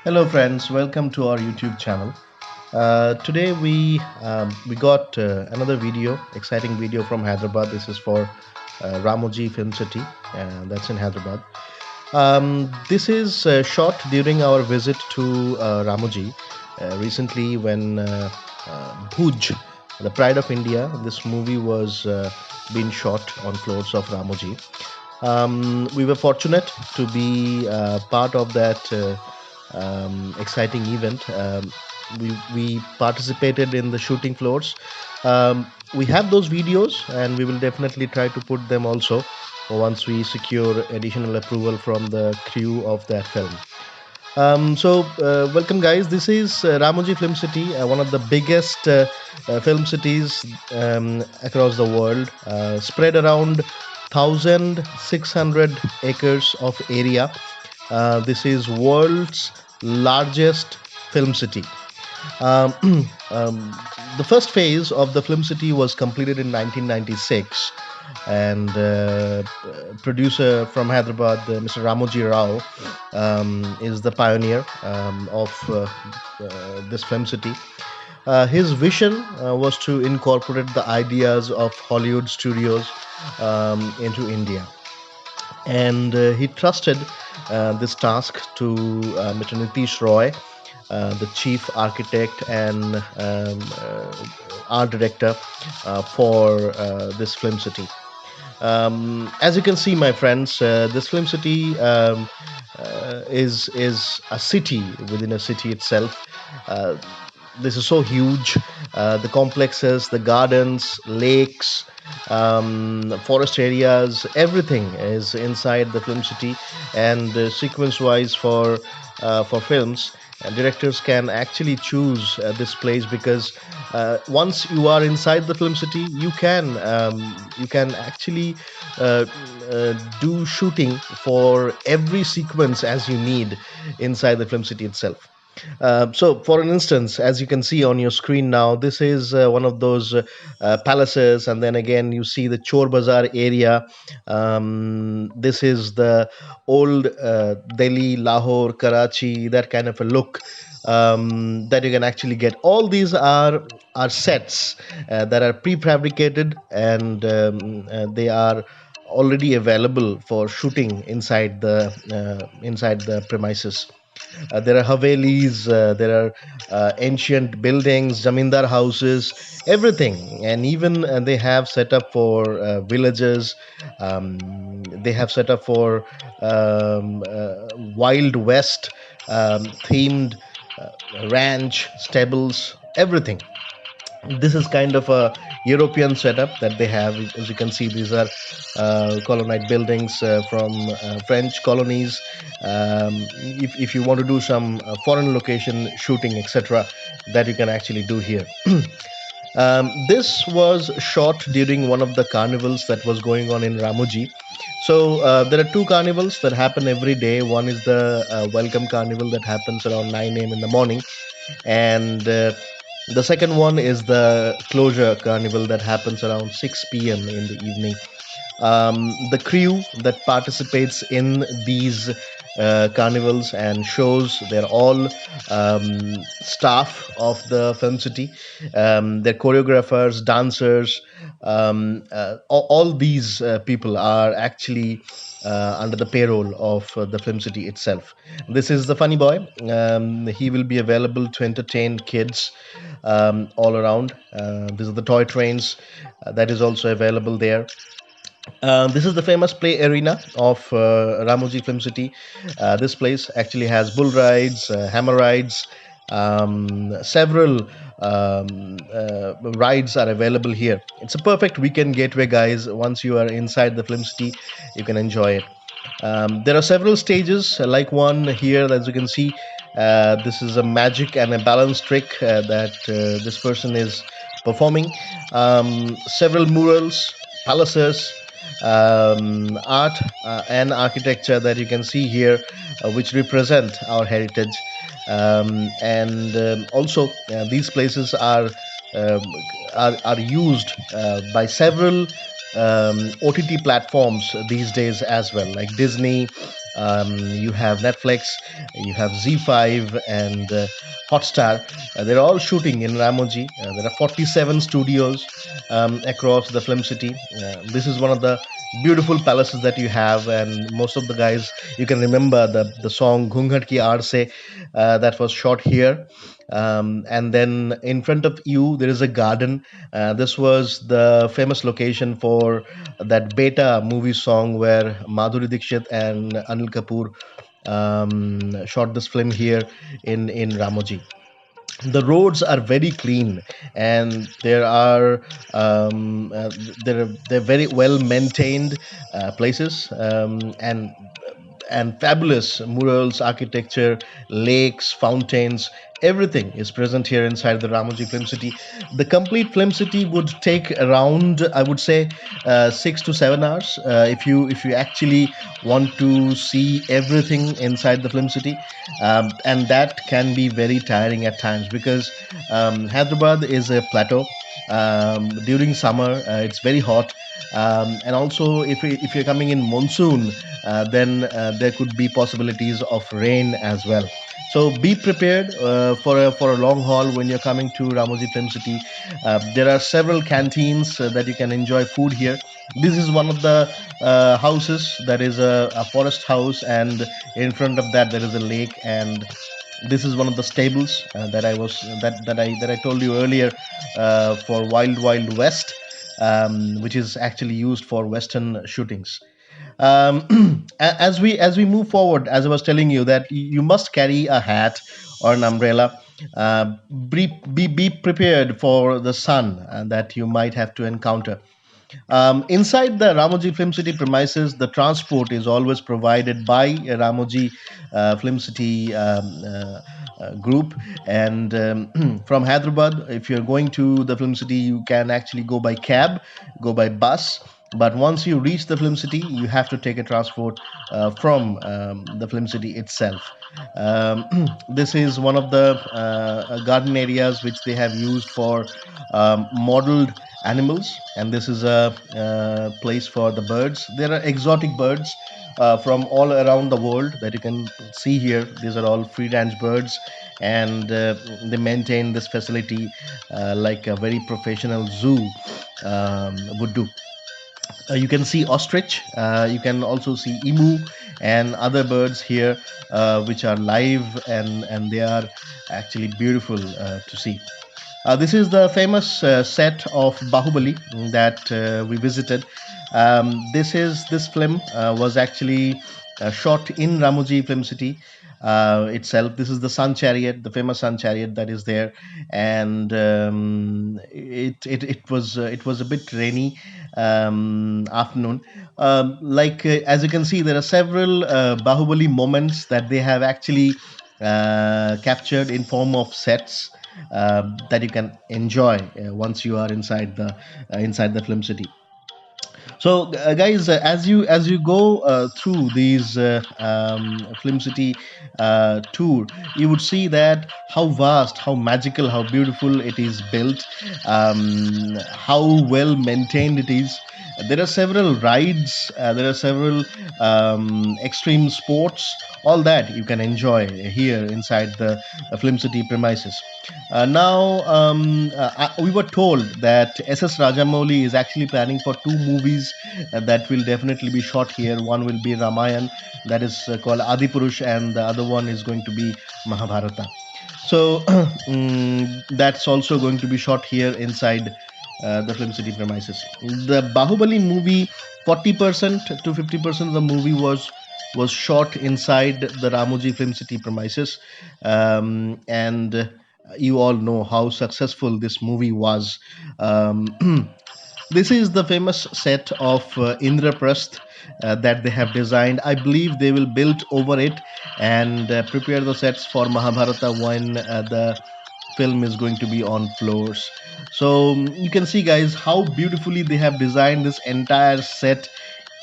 Hello, friends. Welcome to our YouTube channel. Today we got another video, exciting video from Hyderabad. This is for Ramoji Film City, that's in Hyderabad. This is shot during our visit to Ramoji recently when Bhuj, the Pride of India, this movie was being shot on floors of Ramoji. We were fortunate to be part of that exciting event. We participated in the shooting floors. We have those videos, and we will definitely try to put them also once we secure additional approval from the crew of that film. Welcome, guys. This is Ramoji Film City, one of the biggest film cities across the world, spread around 1,600 acres of area. This is world's largest film city. Um, um, the first phase of the film city was completed in 1996, and producer from Hyderabad, Mr. Ramoji Rao, is the pioneer of this film city. His vision was to incorporate the ideas of Hollywood studios into India, and he trusted this task to Mr. Nitish Roy, the chief architect and art director for this film city. As you can see, my friends, this film city is a city within a city itself. Uh, this is so huge. The complexes, the gardens, lakes, forest areas, everything is inside the film city. And sequence-wise for films, directors can actually choose this place because once you are inside the film city, you can actually uh, do shooting for every sequence as you need inside the film city itself. For an instance, as you can see on your screen now, this is one of those palaces, and then again you see the Chor Bazaar area. This is the old Delhi, Lahore, Karachi, that kind of a look that you can actually get. All these are sets that are prefabricated, and they are already available for shooting inside the premises. There are Havelis, there are ancient buildings, Zamindar houses, everything. And even they have set up for villages, they have set up for Wild West themed ranch, stables, everything. This is kind of a European setup that they have. As you can see, these are colonnade buildings from French colonies. If you want to do some foreign location shooting, etc., that you can actually do here. This was shot during one of the carnivals that was going on in Ramoji. So there are two carnivals that happen every day. One is the Welcome Carnival that happens around 9 a.m. in the morning, and the second one is the Closure Carnival that happens around 6 p.m. in the evening. The crew that participates in these carnivals and shows, they're all staff of the film city. They're choreographers, dancers. All these people are actually under the payroll of the film city itself. This is the funny boy. He will be available to entertain kids all around. These are the toy trains that is also available there. This is the famous play arena of Ramoji Film City. This place actually has bull rides, hammer rides, several rides are available here. It's a perfect weekend gateway, guys. Once you are inside the film city, you can enjoy it. There are several stages, like one here, as you can see. This is a magic and a balance trick that this person is performing. Several murals, palaces, art and architecture that you can see here, which represent our heritage. And Also, these places um, are used by several OTT platforms these days as well, like Disney. You have Netflix, you have Z5, and Hotstar. They're all shooting in Ramoji. There are 47 studios across the film city. This is one of the beautiful palaces that you have, and most of the guys, you can remember the song Ghungat Ki Aar Se, that was shot here. And then in front of you there is a garden. This was the famous location for that Beta movie song where Madhuri Dixit and Anil Kapoor shot this film here in Ramoji. The roads are very clean, and there are they're very well maintained places, and fabulous murals, architecture, lakes, fountains, everything is present here inside the Ramoji Film City. The complete film city would take around, I would say, 6 to 7 hours if you actually want to see everything inside the film city, and that can be very tiring at times because Hyderabad is a plateau. During summer, it's very hot, and also if you're coming in monsoon, then there could be possibilities of rain as well. So be prepared for a long haul when you're coming to Ramoji Film City. There are several canteens that you can enjoy food here. This is one of the houses that is a forest house, and in front of that there is a lake, and this is one of the stables that I told you earlier, for Wild Wild West, which is actually used for Western shootings. As we move forward, as I was telling you, that you must carry a hat or an umbrella. Be prepared for the sun that you might have to encounter. Inside the Ramoji Film City premises, the transport is always provided by Ramoji Film City group. And from Hyderabad, if you're going to the film city, you can actually go by cab, go by bus. But once you reach the film city, you have to take a transport from the film city itself. This is one of the garden areas which they have used for modeled animals, and this is a place for the birds. There are exotic birds from all around the world that you can see here. These are all free range birds, and they maintain this facility like a very professional zoo would do. You can see ostrich, you can also see emu and other birds here, which are live, and they are actually beautiful to see. This is the famous set of Bahubali that we visited. This film was actually shot in Ramoji Film City itself. This is the Sun Chariot, the famous Sun Chariot that is there, and it was a bit rainy afternoon. As you can see, there are several Bahubali moments that they have actually captured in form of sets that you can enjoy once you are inside the film city. So, guys, as you go through these film city tour, you would see that how vast, how magical, how beautiful it is built, how well maintained it is. There are several rides, there are several extreme sports, all that you can enjoy here inside the film city premises. We were told that SS Rajamouli is actually planning for two movies that will definitely be shot here. One will be Ramayan, that is called Adipurush, and the other one is going to be Mahabharata. So that's also going to be shot here inside the film city premises. The Bahubali movie, 40% to 50% of the movie was shot inside the Ramoji Film City premises, and you all know how successful this movie was. Um, This is the famous set of Indraprasth that they have designed. I believe they will build over it and prepare the sets for Mahabharata when the film is going to be on floors. So you can see, guys, how beautifully they have designed this entire set.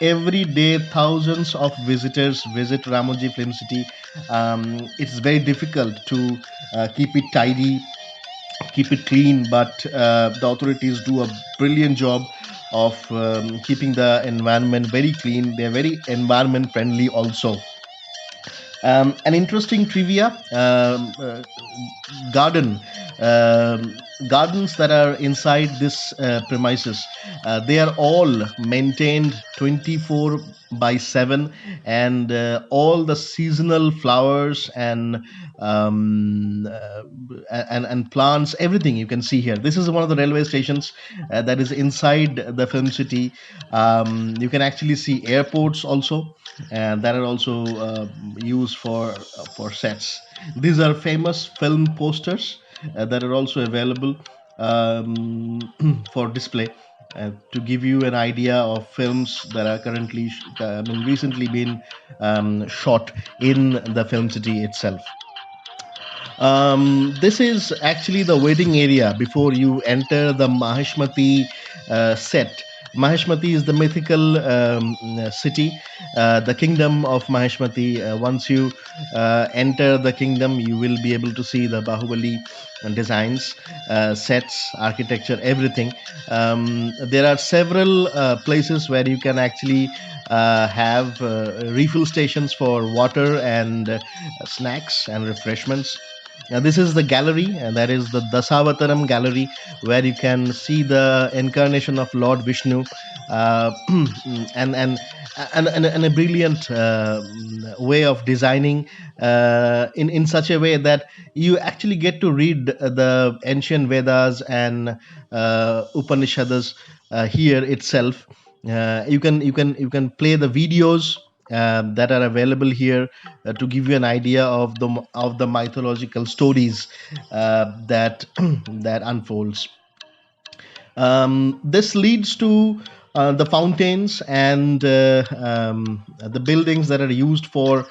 Every day, thousands of visitors visit Ramoji Film City. It's very difficult to keep it tidy, keep it clean, but the authorities do a brilliant job of keeping the environment very clean. They're very environment friendly also. An interesting trivia: garden um, gardens that are inside this premises, they are all maintained 24 by 7, and all the seasonal flowers and plants, everything you can see here. This is one of the railway stations that is inside the film city. You can actually see airports also, and that are also used for sets. These are famous film posters that are also available for display, to give you an idea of films that are currently, recently been shot in the film city itself. This is actually the waiting area before you enter the Maheshmati set. Maheshmati is the mythical city, the kingdom of Maheshmati. Once you enter the kingdom, you will be able to see the Bahubali designs, sets, architecture, everything. There are several places where you can actually have refill stations for water and snacks and refreshments. Now, this is the gallery, and that is the Dasavataram gallery, where you can see the incarnation of Lord Vishnu, and and a brilliant way of designing in such a way that you actually get to read the ancient Vedas and Upanishads here itself. You can play the videos that are available here to give you an idea of the mythological stories that that unfolds. This leads to the fountains and the buildings that are used for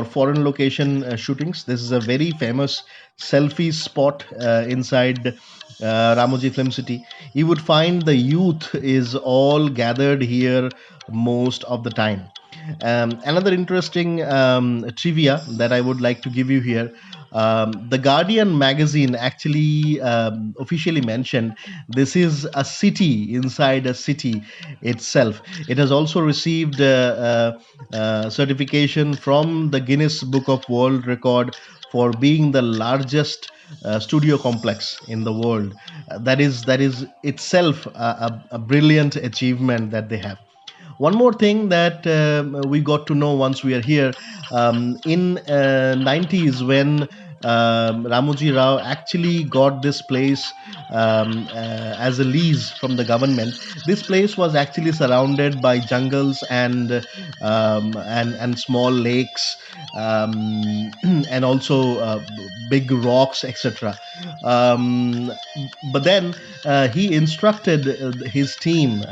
foreign location shootings. This is a very famous selfie spot inside Ramoji Film City. You would find the youth is all gathered here most of the time. Another interesting trivia that I would like to give you here: the Guardian magazine actually officially mentioned this is a city inside a city itself. It has also received certification from the Guinness Book of World Record for being the largest studio complex in the world. That is itself a brilliant achievement that they have. One more thing that we got to know once we are here, in 90s, when Ramoji Rao actually got this place as a lease from the government. This place was actually surrounded by jungles and small lakes, and also big rocks, etc. But then he instructed his team,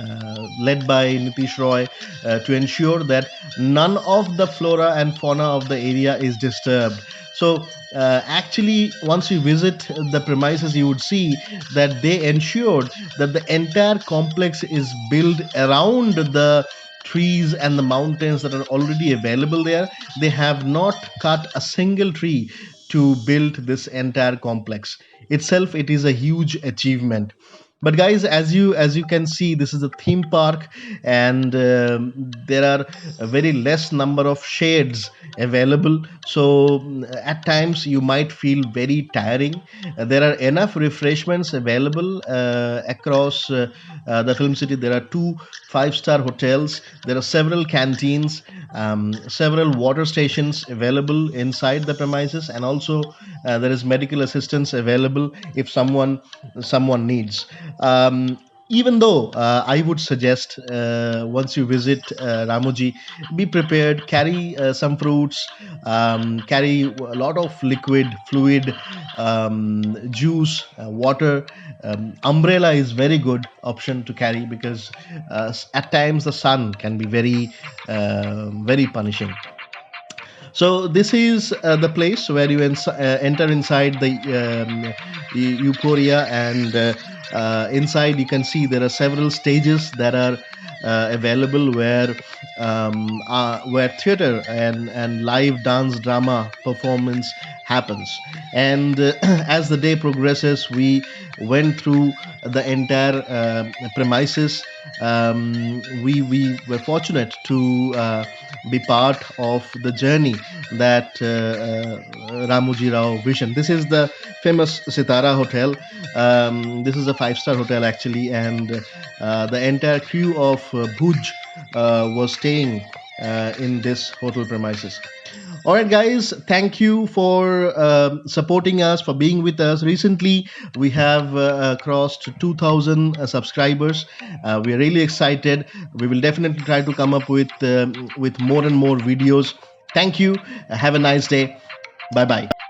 led by Nitish Roy, to ensure that none of the flora and fauna of the area is disturbed. So, actually, once you visit the premises, you would see that they ensured that the entire complex is built around the trees and the mountains that are already available there. They have not cut a single tree to build this entire complex itself. It is a huge achievement. But guys, as you can see, this is a theme park, and there are a very less number of shades available. So at times you might feel very tiring. There are enough refreshments available across the film city. There are two five-star hotels. There are several canteens, several water stations available inside the premises, and also there is medical assistance available if someone needs. Even though I would suggest, once you visit Ramoji, be prepared, carry some fruits, carry a lot of liquid, fluid, juice, water. Umbrella is very good option to carry, because at times the sun can be very punishing. So this is the place where you enter inside the euphoria, and inside you can see there are several stages that are available, where theater and live dance drama performance happens. And as the day progresses, we went through the entire premises, We were fortunate to be part of the journey that Ramoji Rao vision. This is the famous Sitara Hotel. This is a five-star hotel actually, and the entire crew of Bhuj was staying in this hotel premises. All right, guys, thank you for supporting us, for being with us. Recently, we have crossed 2,000 subscribers. We are really excited. We will definitely try to come up with more and more videos. Thank you. Have a nice day. Bye bye.